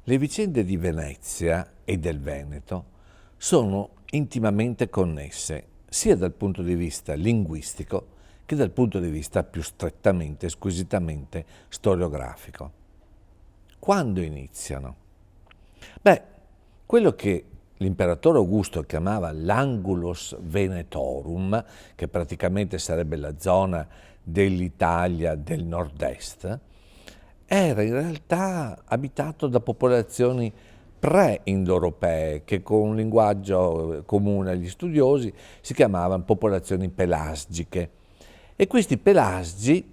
Le vicende di Venezia e del Veneto sono intimamente connesse, sia dal punto di vista linguistico che dal punto di vista più strettamente, squisitamente storiografico. Quando iniziano? Beh, quello che l'imperatore Augusto chiamava l'Angulus Venetorum, che praticamente sarebbe la zona dell'Italia del nord-est, era in realtà abitato da popolazioni pre-indoeuropee che con un linguaggio comune agli studiosi si chiamavano popolazioni pelasgiche. E questi pelasgi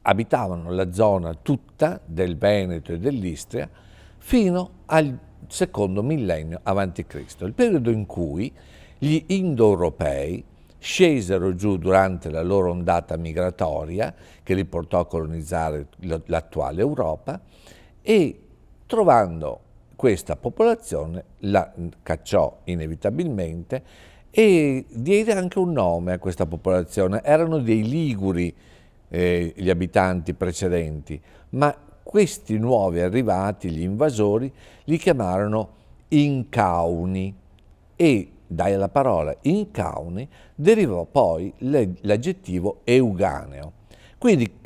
abitavano la zona tutta del Veneto e dell'Istria fino al secondo millennio avanti Cristo, il periodo in cui gli indoeuropei scesero giù durante la loro ondata migratoria che li portò a colonizzare l'attuale Europa e trovando questa popolazione la cacciò inevitabilmente e diede anche un nome a questa popolazione. Erano dei Liguri gli abitanti precedenti, ma questi nuovi arrivati, gli invasori, li chiamarono Incauni e dalla parola Incauni derivò poi l'aggettivo euganeo. Quindi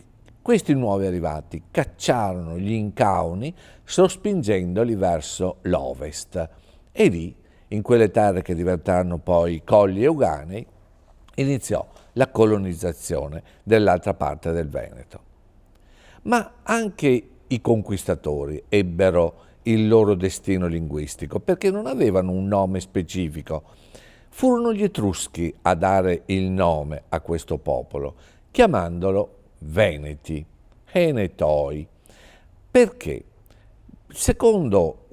questi nuovi arrivati cacciarono gli Incauni sospingendoli verso l'ovest e lì, in quelle terre che diventeranno poi colli euganei, iniziò la colonizzazione dell'altra parte del Veneto. Ma anche i conquistatori ebbero il loro destino linguistico, perché non avevano un nome specifico. Furono gli Etruschi a dare il nome a questo popolo, chiamandolo Veneti, Henetoi. Perché? Secondo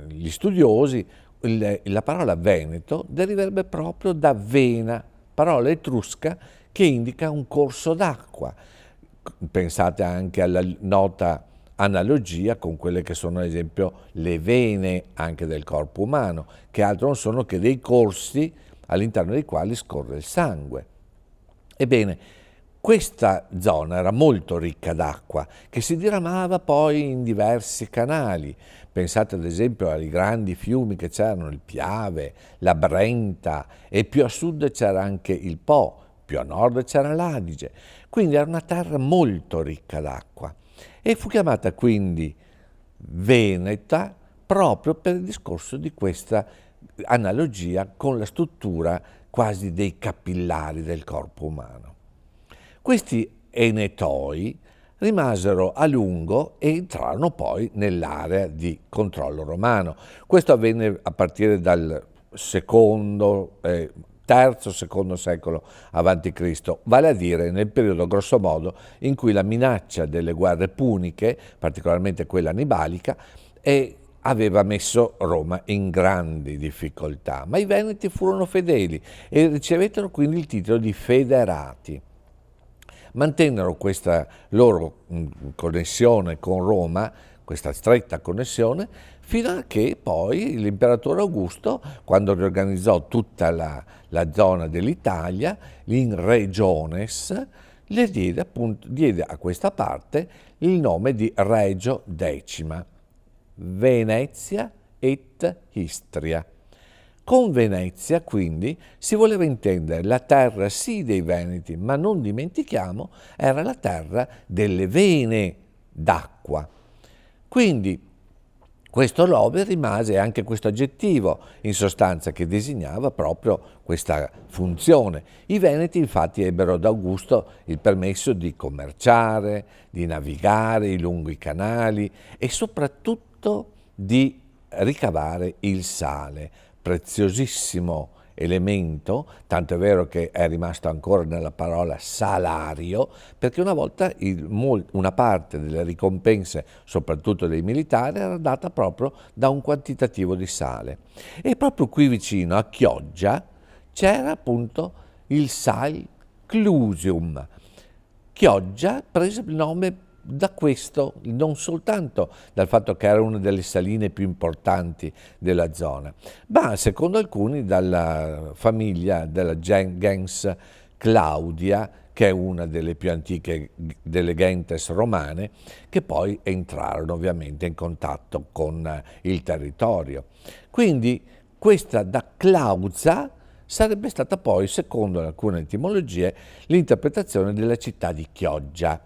gli studiosi, la parola Veneto deriverebbe proprio da vena, parola etrusca che indica un corso d'acqua. Pensate anche alla nota analogia con quelle che sono ad esempio le vene anche del corpo umano, che altro non sono che dei corsi all'interno dei quali scorre il sangue. Ebbene, questa zona era molto ricca d'acqua, che si diramava poi in diversi canali. Pensate ad esempio ai grandi fiumi che c'erano, il Piave, la Brenta, e più a sud c'era anche il Po, più a nord c'era l'Adige. Quindi era una terra molto ricca d'acqua. E fu chiamata quindi Veneta proprio per il discorso di questa analogia con la struttura quasi dei capillari del corpo umano. Questi Enetoi rimasero a lungo e entrarono poi nell'area di controllo romano. Questo avvenne a partire dal terzo-secondo secolo avanti Cristo, vale a dire nel periodo grossomodo in cui la minaccia delle guerre puniche, particolarmente quella annibalica, aveva messo Roma in grandi difficoltà. Ma i Veneti furono fedeli e ricevettero quindi il titolo di federati. mantennero questa loro connessione con Roma, questa stretta connessione, fino a che poi l'imperatore Augusto, quando riorganizzò tutta la zona dell'Italia, in regiones, le diede a questa parte il nome di Regio Decima, Venezia et Istria. Con Venezia, quindi, si voleva intendere la terra sì dei Veneti, ma non dimentichiamo, era la terra delle vene d'acqua. Quindi questo nome rimase, anche questo aggettivo, in sostanza, che designava proprio questa funzione. I Veneti infatti ebbero da Augusto il permesso di commerciare, di navigare lungo i canali e soprattutto di ricavare il sale, preziosissimo elemento, tanto è vero che è rimasto ancora nella parola salario, perché una volta una parte delle ricompense, soprattutto dei militari, era data proprio da un quantitativo di sale. E proprio qui vicino a Chioggia c'era appunto il Sal Clusium. Chioggia prese il nome da questo, non soltanto dal fatto che era una delle saline più importanti della zona, ma secondo alcuni dalla famiglia della gens Claudia, che è una delle più antiche delle gentes romane, che poi entrarono ovviamente in contatto con il territorio. Quindi questa da Clausa sarebbe stata poi, secondo alcune etimologie, l'interpretazione della città di Chioggia.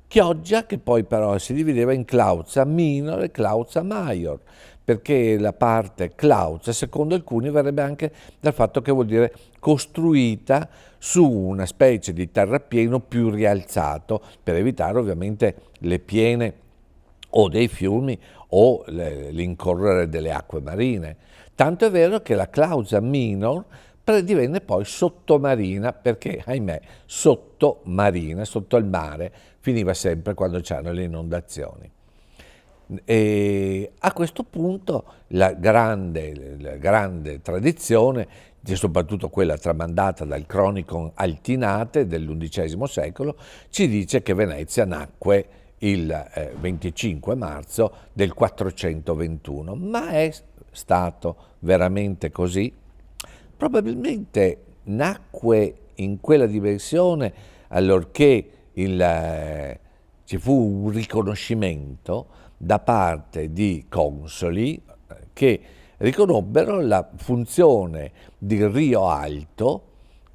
Chioggia che poi però si divideva in Clauza minor e Clauza maior, perché la parte Clauza, secondo alcuni, verrebbe anche dal fatto che vuol dire costruita su una specie di terrapieno più rialzato, per evitare ovviamente le piene o dei fiumi o l'incorrere delle acque marine. Tanto è vero che la Clauza minor divenne poi sottomarina, perché ahimè sottomarina, sotto il mare, finiva sempre quando c'erano le inondazioni. E a questo punto la grande tradizione, soprattutto quella tramandata dal Chronicon Altinate dell'undicesimo secolo, ci dice che Venezia nacque il 25 marzo del 421, ma è stato veramente così? Probabilmente nacque in quella dimensione allorché ci fu un riconoscimento da parte di consoli che riconobbero la funzione di Rio Alto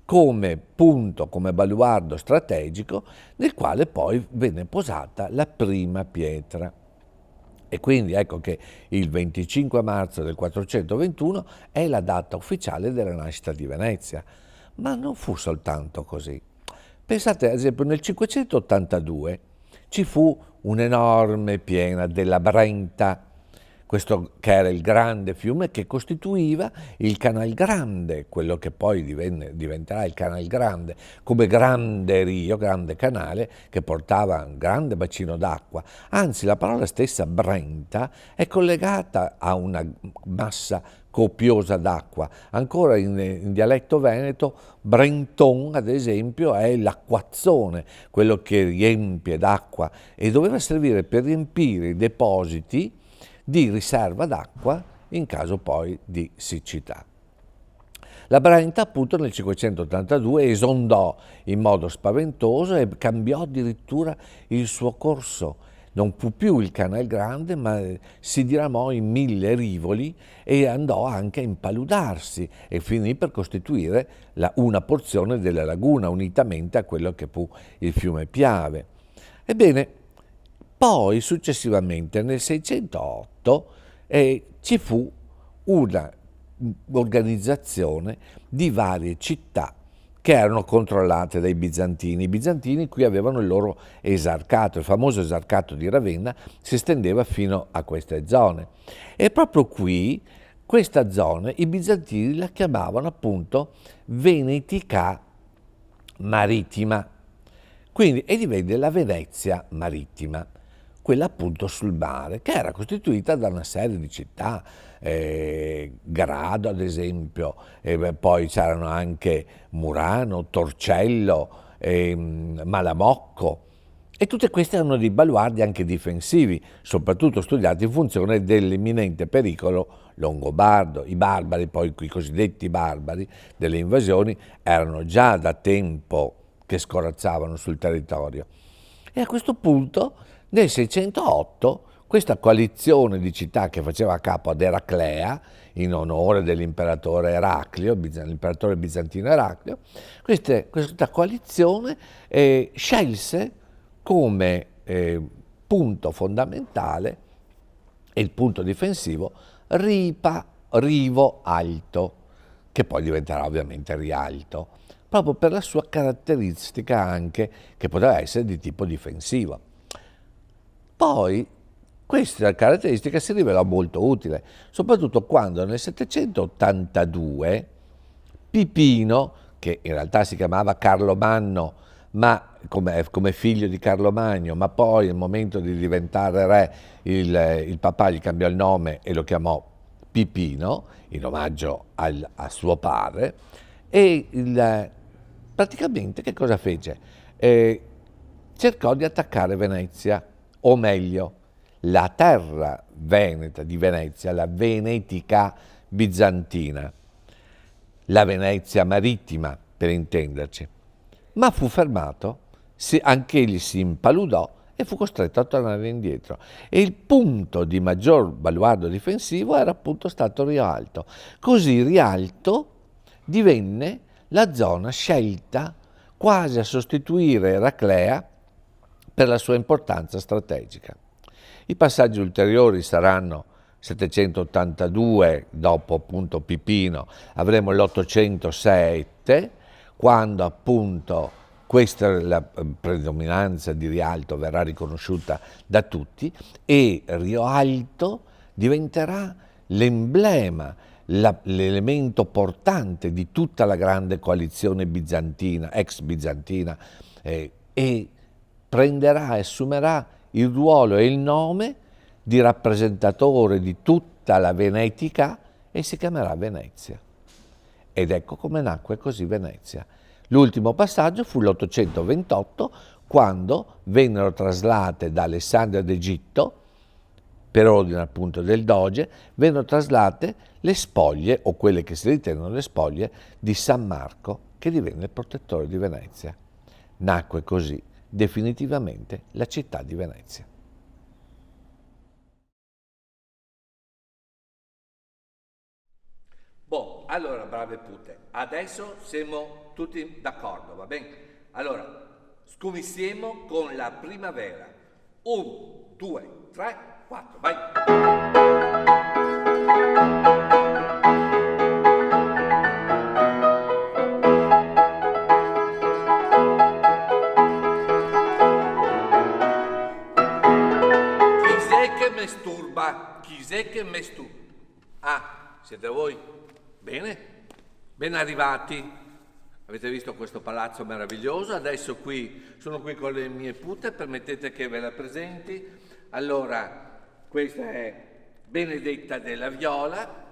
come punto, come baluardo strategico nel quale poi venne posata la prima pietra. E quindi ecco che il 25 marzo del 421 è la data ufficiale della nascita di Venezia. Ma non fu soltanto così. Pensate, ad esempio, nel 582 ci fu un'enorme piena della Brenta, questo che era il grande fiume che costituiva il Canal Grande, quello che poi diventerà il Canal Grande, come grande rio, grande canale che portava un grande bacino d'acqua. Anzi, la parola stessa Brenta è collegata a una massa copiosa d'acqua. Ancora in dialetto veneto, Brenton, ad esempio, è l'acquazzone, quello che riempie d'acqua e doveva servire per riempire i depositi di riserva d'acqua in caso poi di siccità. La Brenta appunto nel 582 esondò in modo spaventoso e cambiò addirittura il suo corso. Non fu più il Canal Grande, ma si diramò in 1000 rivoli e andò anche a impaludarsi e finì per costituire una porzione della laguna unitamente a quello che fu il fiume Piave. Ebbene, poi successivamente nel 608 ci fu un'organizzazione di varie città che erano controllate dai bizantini. I bizantini qui avevano il loro esarcato, il famoso esarcato di Ravenna si estendeva fino a queste zone. E proprio qui, questa zona, i bizantini la chiamavano appunto Venetica Marittima. Quindi, e divenne la Venezia Marittima, quella appunto sul mare, che era costituita da una serie di città, Grado ad esempio, poi c'erano anche Murano, Torcello, Malamocco, e tutte queste erano dei baluardi anche difensivi, soprattutto studiati in funzione dell'imminente pericolo longobardo. I barbari, poi i cosiddetti barbari delle invasioni, erano già da tempo che scorazzavano sul territorio. E a questo punto, nel 608, questa coalizione di città che faceva capo ad Eraclea, in onore dell'imperatore Eraclio, l'imperatore bizantino Eraclio, questa coalizione scelse come punto fondamentale e il punto difensivo Rivo Alto, che poi diventerà ovviamente Rialto, proprio per la sua caratteristica anche che poteva essere di tipo difensivo. Poi questa caratteristica si rivelò molto utile, soprattutto quando nel 782 Pipino, che in realtà si chiamava Carlo Manno, ma come figlio di Carlo Magno, ma poi al momento di diventare re il papà gli cambiò il nome e lo chiamò Pipino, in omaggio a suo padre, e praticamente che cosa fece? Cercò di attaccare Venezia, o meglio, la terra veneta di Venezia, la Venetica bizantina, la Venezia marittima per intenderci, ma fu fermato, anch'egli si impaludò e fu costretto a tornare indietro. E il punto di maggior baluardo difensivo era appunto stato Rialto. Così Rialto divenne la zona scelta quasi a sostituire Eraclea per la sua importanza strategica. I passaggi ulteriori saranno 782, dopo appunto Pipino, avremo l'807, quando appunto la predominanza di Rialto verrà riconosciuta da tutti e Rialto diventerà l'emblema, l'elemento portante di tutta la grande coalizione bizantina, ex bizantina, e prenderà e assumerà il ruolo e il nome di rappresentatore di tutta la Venetica e si chiamerà Venezia. Ed ecco come nacque così Venezia. L'ultimo passaggio fu l'828, quando vennero traslate da Alessandria d'Egitto, per ordine appunto del doge, vennero traslate le spoglie, o quelle che si ritengono le spoglie, di San Marco, che divenne il protettore di Venezia. Nacque così definitivamente la città di Venezia. Boh, allora brave pute, adesso siamo tutti d'accordo, va bene? Allora, scomissiamo con la primavera. 1, 2, 3, 4, vai! Chis'è che mesturba? Ah, siete voi? Bene, ben arrivati. Avete visto questo palazzo meraviglioso? Adesso sono qui con le mie pute, permettete che ve la presenti. Allora, questa è Benedetta della Viola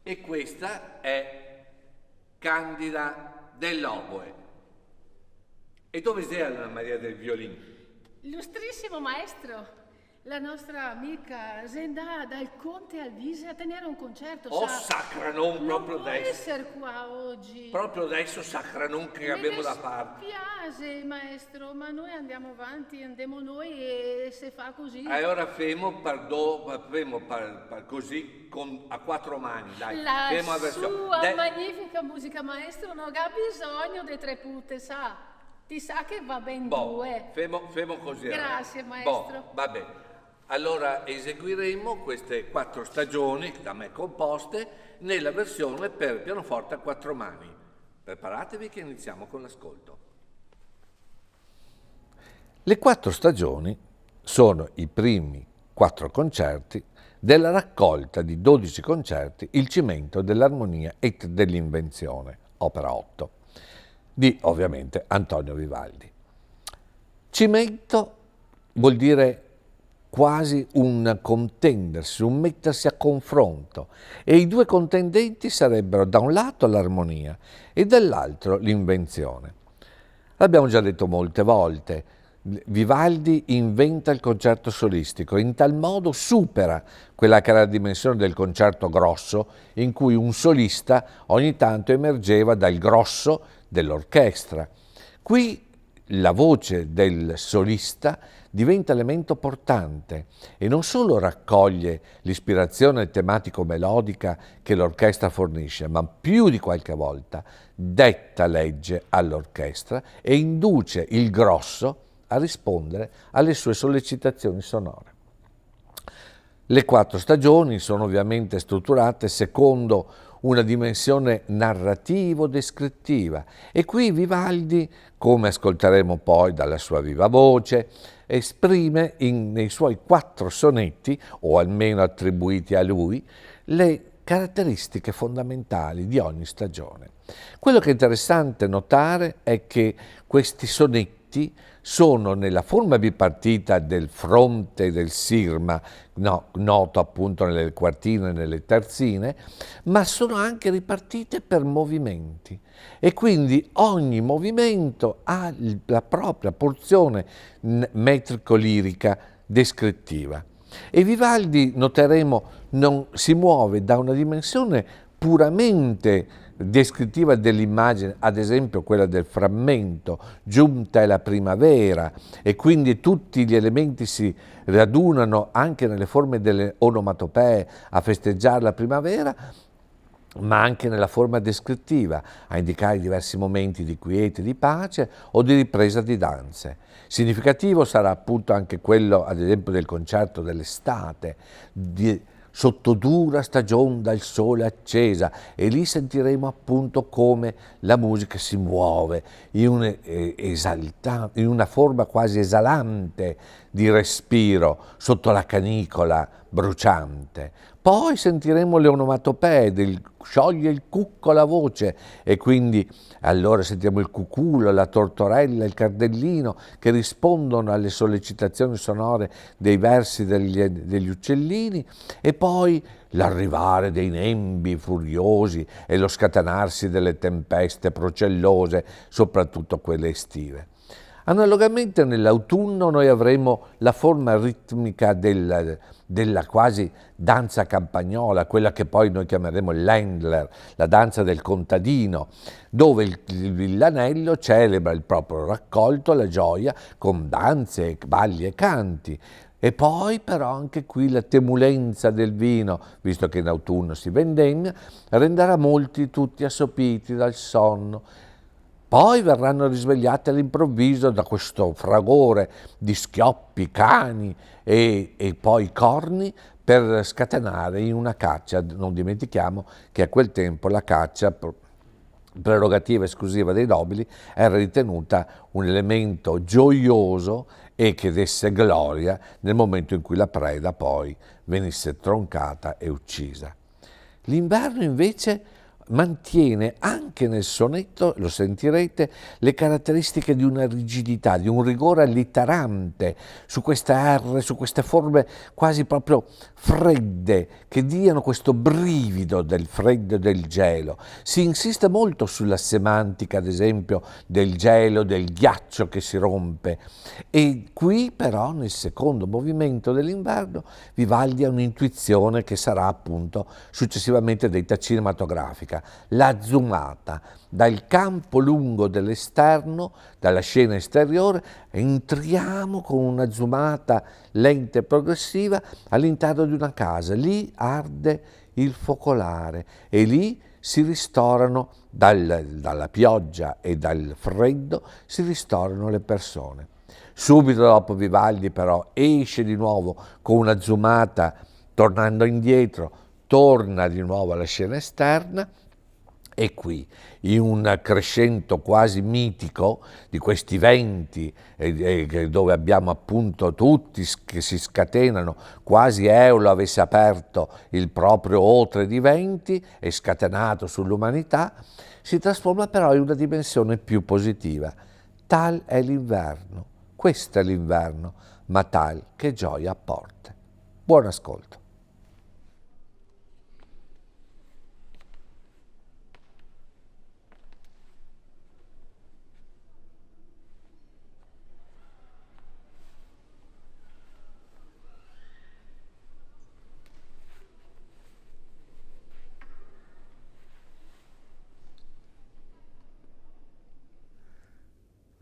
e questa è Candida dell'Oboe. E dove sei Anna Maria del Violino? Illustrissimo maestro, la nostra amica Zenda dal Conte Alvise a tenere un concerto. Oh, sacranon, proprio adesso. Non può essere qua oggi. Proprio adesso, sacranon, che abbiamo da fare. Mi dispiace, maestro, ma noi andiamo avanti, andiamo noi e se fa così. E ora femo così a quattro mani, dai. La sua magnifica musica, maestro, non ha bisogno di tre pute, sa. Ti sa che va ben due. Femo così. Grazie, maestro. Va bene. Allora eseguiremo queste 4 stagioni da me composte nella versione per pianoforte a 4 mani. Preparatevi che iniziamo con l'ascolto. Le 4 stagioni sono i primi 4 concerti della raccolta di 12 concerti Il cimento dell'armonia e dell'invenzione, opera 8, di ovviamente Antonio Vivaldi. Cimento vuol dire quasi un contendersi, un mettersi a confronto, e i due contendenti sarebbero da un lato l'armonia e dall'altro l'invenzione. L'abbiamo già detto molte volte, Vivaldi inventa il concerto solistico, in tal modo supera quella che era la dimensione del concerto grosso, in cui un solista ogni tanto emergeva dal grosso dell'orchestra. Qui la voce del solista diventa elemento portante e non solo raccoglie l'ispirazione tematico-melodica che l'orchestra fornisce, ma più di qualche volta detta legge all'orchestra e induce il grosso a rispondere alle sue sollecitazioni sonore. Le 4 stagioni sono ovviamente strutturate secondo una dimensione narrativo-descrittiva e qui Vivaldi, come ascolteremo poi dalla sua viva voce, esprime nei suoi 4 sonetti, o almeno attribuiti a lui, le caratteristiche fondamentali di ogni stagione. Quello che è interessante notare è che questi sonetti sono nella forma bipartita del fronte del sirma, noto appunto nelle quartine e nelle terzine, ma sono anche ripartite per movimenti e quindi ogni movimento ha la propria porzione metrico-lirica descrittiva. E Vivaldi, noteremo, non si muove da una dimensione puramente descrittiva dell'immagine, ad esempio quella del frammento, giunta è la primavera, e quindi tutti gli elementi si radunano anche nelle forme delle onomatopee a festeggiare la primavera, ma anche nella forma descrittiva, a indicare diversi momenti di quiete, di pace o di ripresa di danze. Significativo sarà appunto anche quello, ad esempio, del concerto dell'estate, sotto dura stagione dal sole accesa, e lì sentiremo appunto come la musica si muove in una forma quasi esalante di respiro sotto la canicola bruciante. Poi sentiremo le onomatopee del scioglie il cucco la voce, e quindi allora sentiremo il cuculo, la tortorella, il cardellino che rispondono alle sollecitazioni sonore dei versi degli uccellini, e poi l'arrivare dei nembi furiosi e lo scatenarsi delle tempeste procellose, soprattutto quelle estive. Analogamente nell'autunno noi avremo la forma ritmica della quasi danza campagnola, quella che poi noi chiameremo l'Endler, la danza del contadino, dove il villanello celebra il proprio raccolto, la gioia, con danze, balli e canti. E poi però anche qui la temulenza del vino, visto che in autunno si vendemmia, renderà molti tutti assopiti dal sonno. Poi verranno risvegliati all'improvviso da questo fragore di schioppi, cani e poi corni per scatenare in una caccia. Non dimentichiamo che a quel tempo la caccia, prerogativa esclusiva dei nobili, era ritenuta un elemento gioioso e che desse gloria nel momento in cui la preda poi venisse troncata e uccisa. L'inverno invece mantiene anche nel sonetto, lo sentirete, le caratteristiche di una rigidità, di un rigore allitterante su queste R, su queste forme quasi proprio fredde, che diano questo brivido del freddo e del gelo. Si insiste molto sulla semantica, ad esempio, del gelo, del ghiaccio che si rompe, e qui però nel secondo movimento dell'inverno Vivaldi ha un'intuizione che sarà appunto successivamente detta cinematografica. La zoomata dal campo lungo dell'esterno, dalla scena esteriore, entriamo con una zoomata lenta e progressiva all'interno di una casa. Lì arde il focolare e lì si ristorano dalla pioggia e dal freddo, si ristorano le persone. Subito dopo Vivaldi però esce di nuovo con una zoomata, tornando indietro, torna di nuovo alla scena esterna, e qui, in un crescendo quasi mitico di questi venti, dove abbiamo appunto tutti che si scatenano, quasi Eolo avesse aperto il proprio otre di venti e scatenato sull'umanità, si trasforma però in una dimensione più positiva. Tal è l'inverno, questo è l'inverno, ma tal che gioia apporta. Buon ascolto.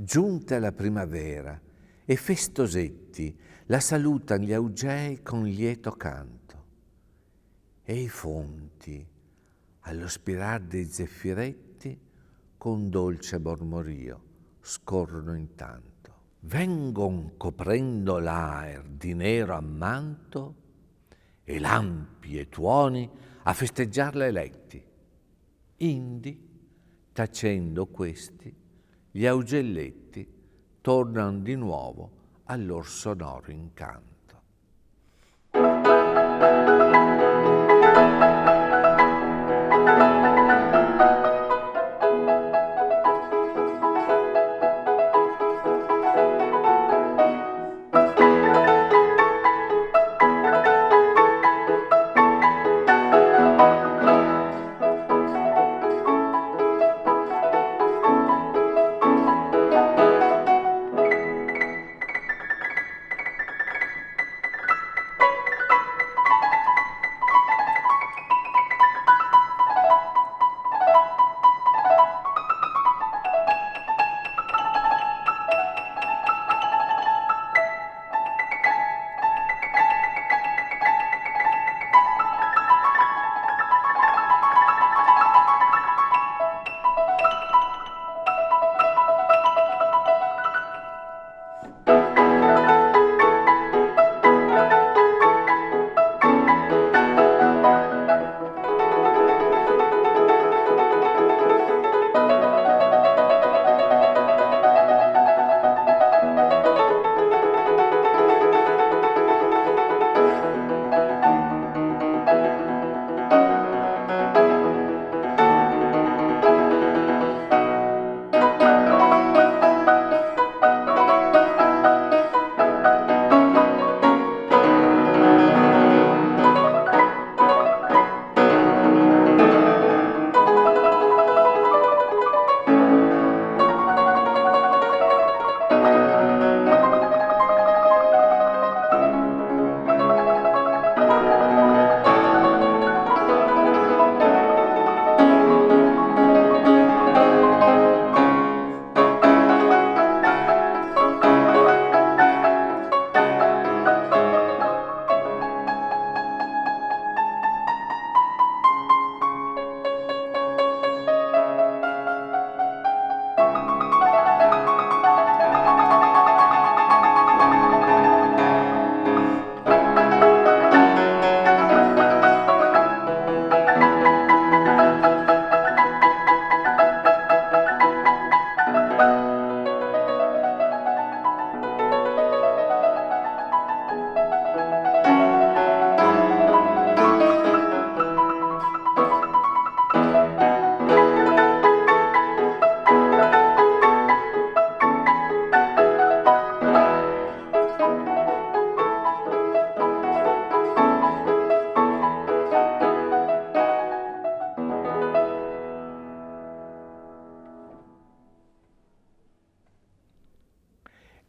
Giunta la primavera e festosetti la salutan gli augei con lieto canto, e i fonti, allo spirar dei zeffiretti, con dolce mormorio scorrono intanto. Vengon coprendo l'aer di nero ammanto e lampi e tuoni a festeggiar le letti. Indi, tacendo questi, gli augelletti tornan di nuovo al lor sonoro incanto.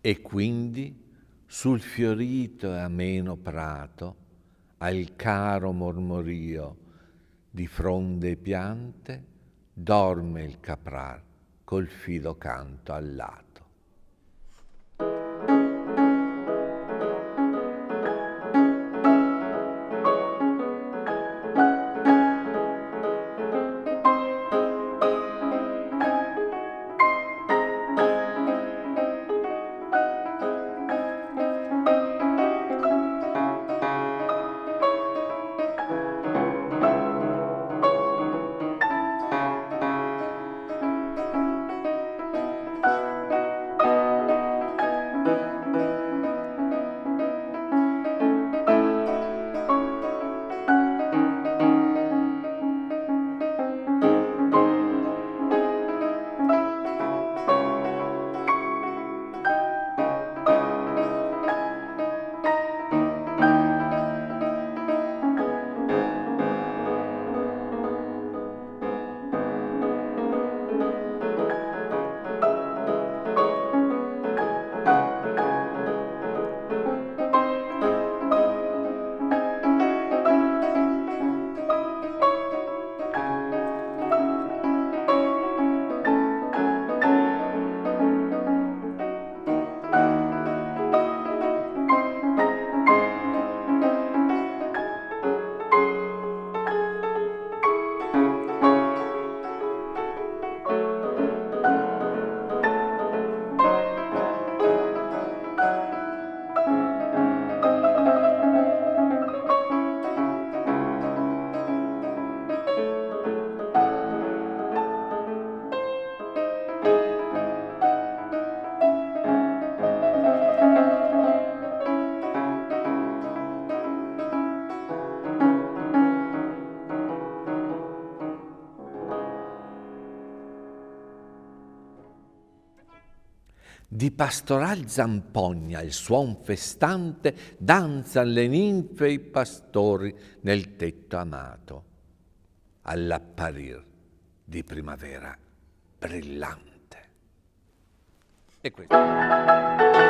E quindi sul fiorito e ameno prato, al caro mormorio di fronde e piante, dorme il caprar col fido canto al lato. Di pastoral zampogna il suon festante danzan le ninfe e i pastori nel tetto amato, all'apparir di primavera brillante. E questo.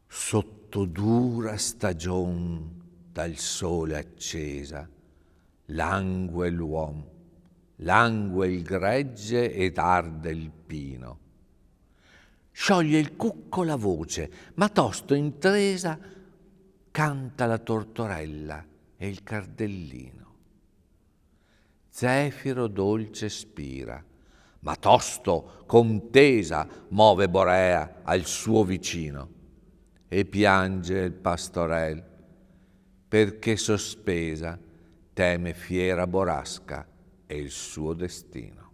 Sotto dura stagion dal sole accesa, langue l'uom, langue il gregge ed arde il pino. Scioglie il cucco la voce, ma tosto intresa canta la tortorella e il cardellino. Zefiro dolce spira, ma tosto contesa muove Borea al suo vicino. E piange il pastorel, perché sospesa teme fiera borrasca e il suo destino.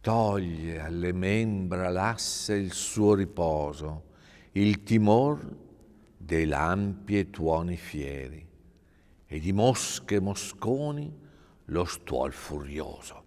toglie alle membra lasse il suo riposo, il timor dei lampi e tuoni fieri, e di mosche e mosconi lo stuol furioso.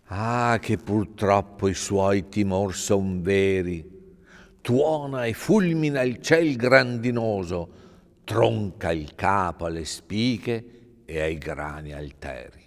Ah, che purtroppo i suoi timor son veri, tuona e fulmina il ciel grandinoso, tronca il capo alle spiche e ai grani alteri.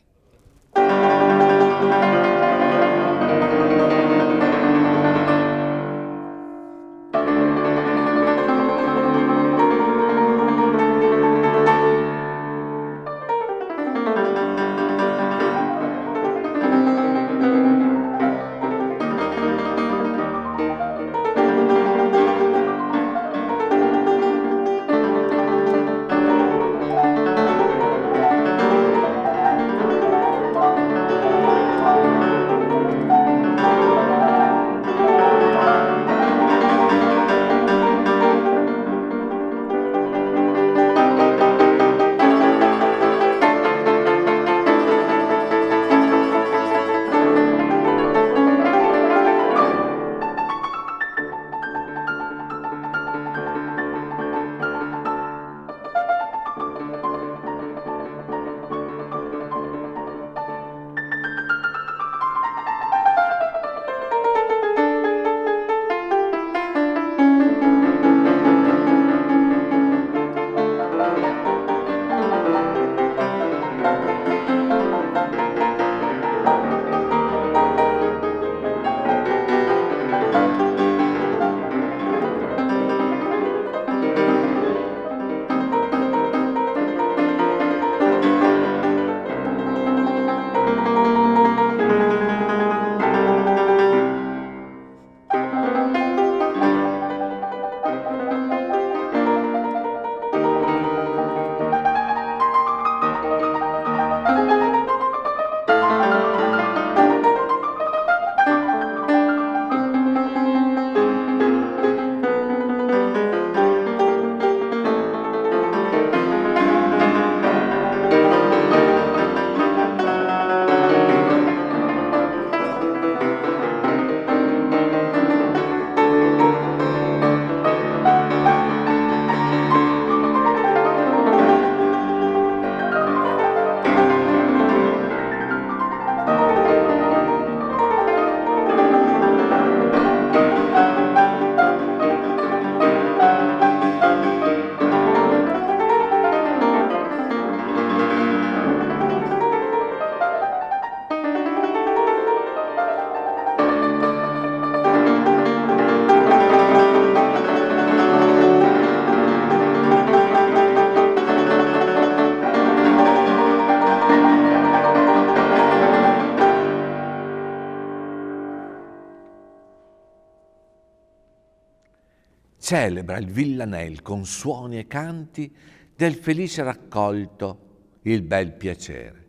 celebra il villanel con suoni e canti del felice raccolto il bel piacere,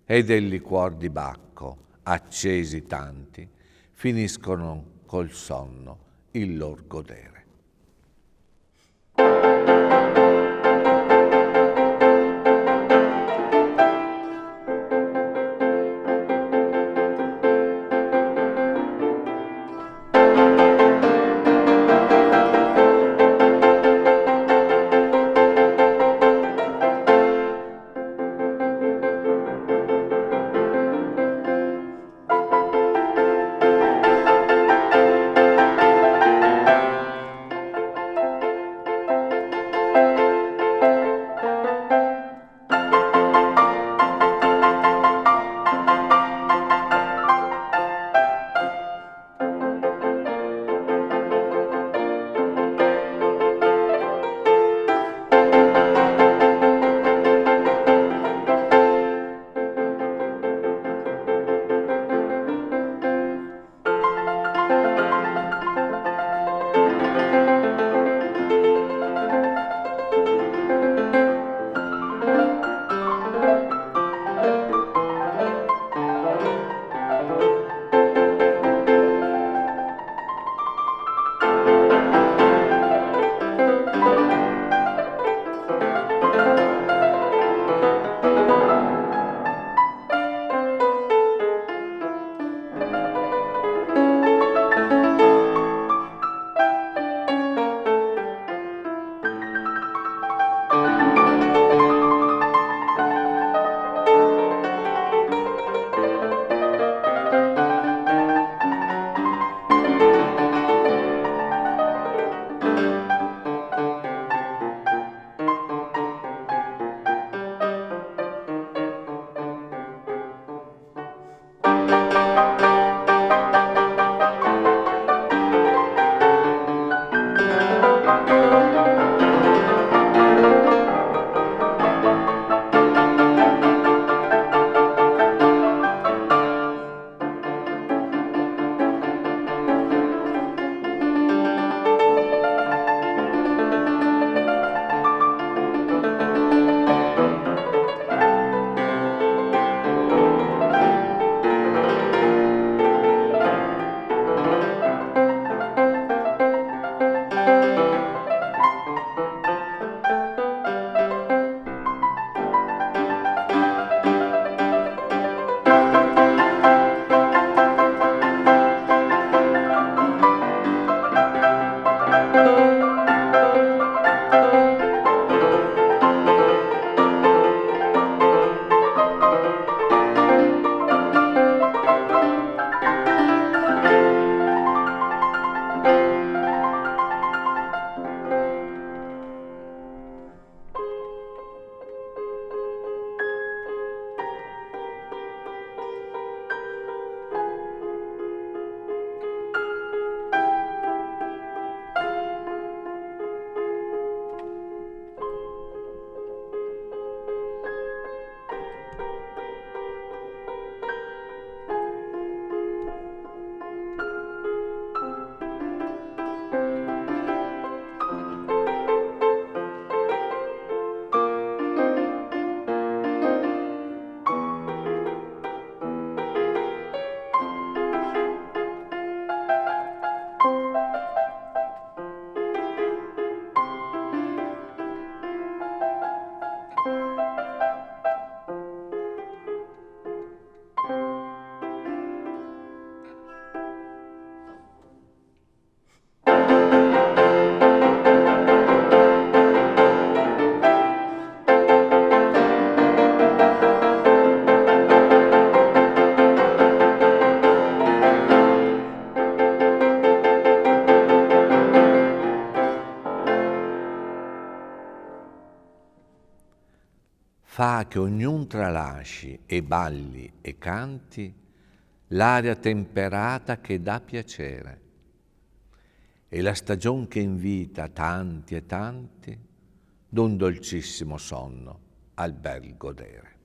e del liquor di Bacco, accesi tanti, finiscono col sonno il lor godere. fa che ognun tralasci e balli e canti l'aria temperata che dà piacere e la stagion che invita tanti e tanti d'un dolcissimo sonno al bel godere.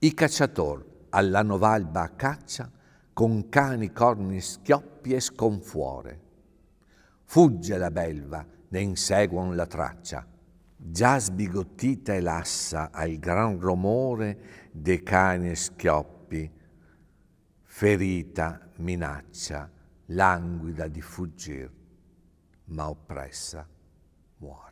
I cacciatori alla novalba a caccia, con cani, corni, schioppi e sconfuore. Fugge la belva, ne inseguon la traccia. Già sbigottita e lassa al gran romore de cani e schioppi, ferita minaccia, languida di fuggir, ma oppressa muore.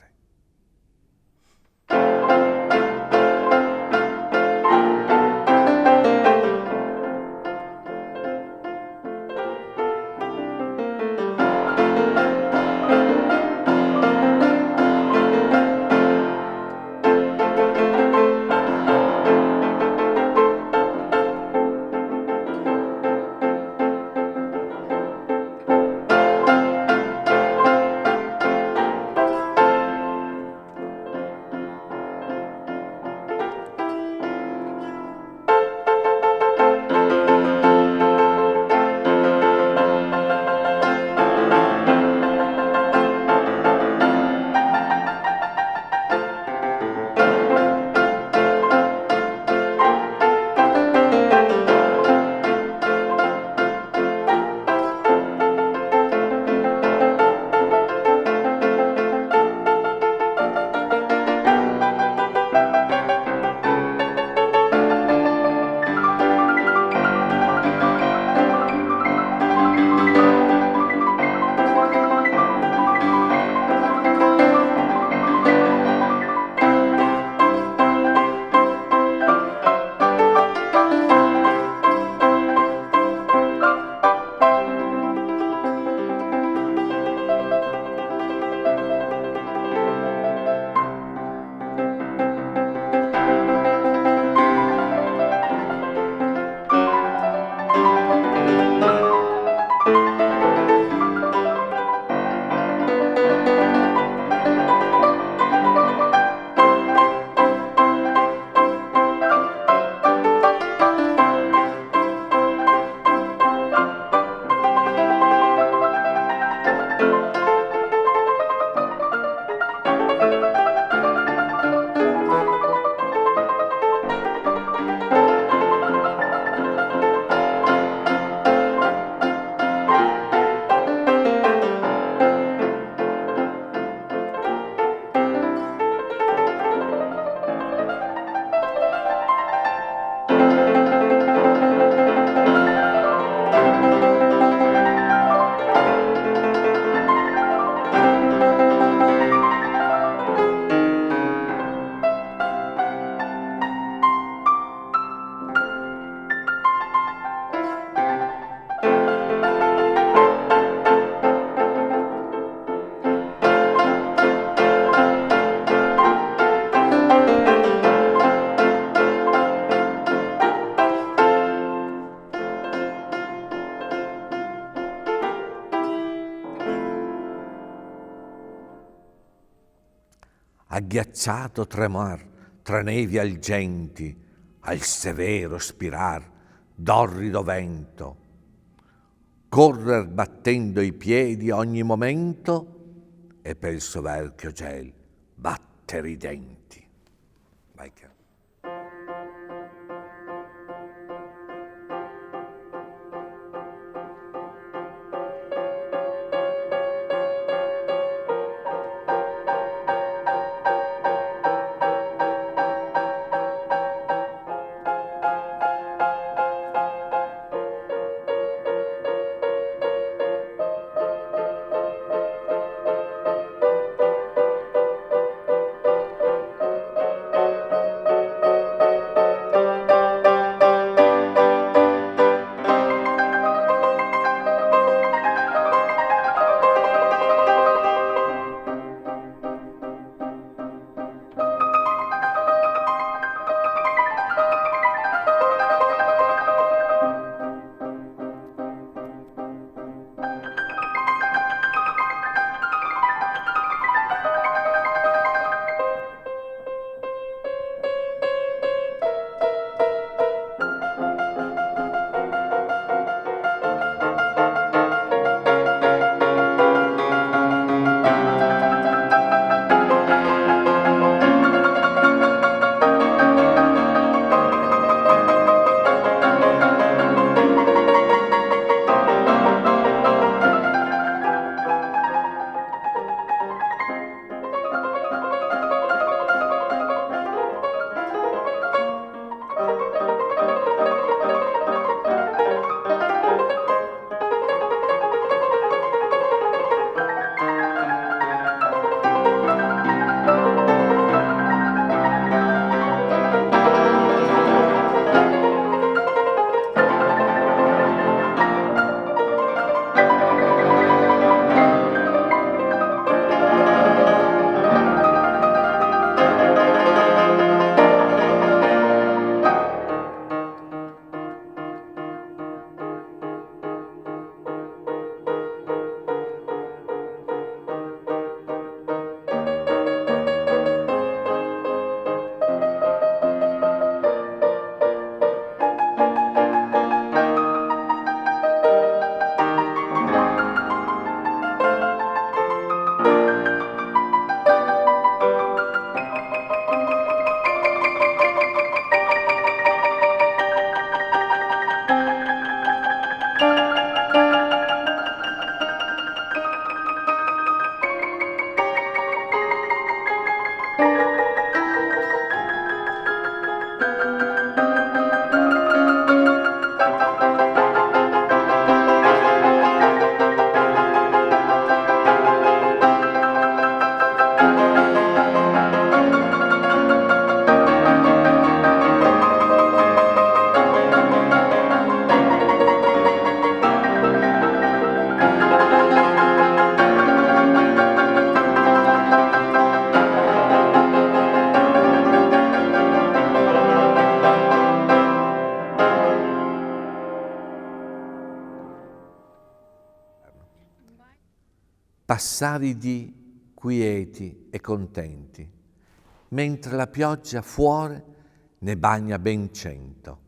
agghiacciato tremar tra nevi algenti, al severo spirar d'orrido vento, correr battendo i piedi ogni momento e pel soverchio gel battere i denti. Vai che... Passare i dì quieti e contenti, mentre la pioggia fuori ne bagna ben 100.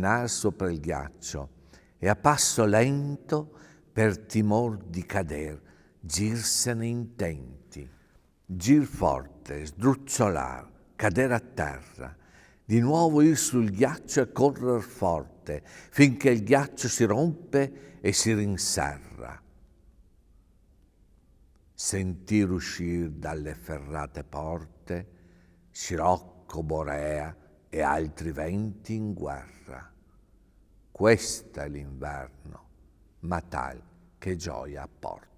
camminar sopra il ghiaccio e a passo lento, per timor di cader, girsene intenti, gir forte, sdrucciolar, cader a terra, di nuovo ir sul ghiaccio e correr forte, finché il ghiaccio si rompe e si rinserra. Sentir uscir dalle ferrate porte Scirocco, Borea e altri venti in guerra. Questo è l'inverno, ma tal che gioia apporta.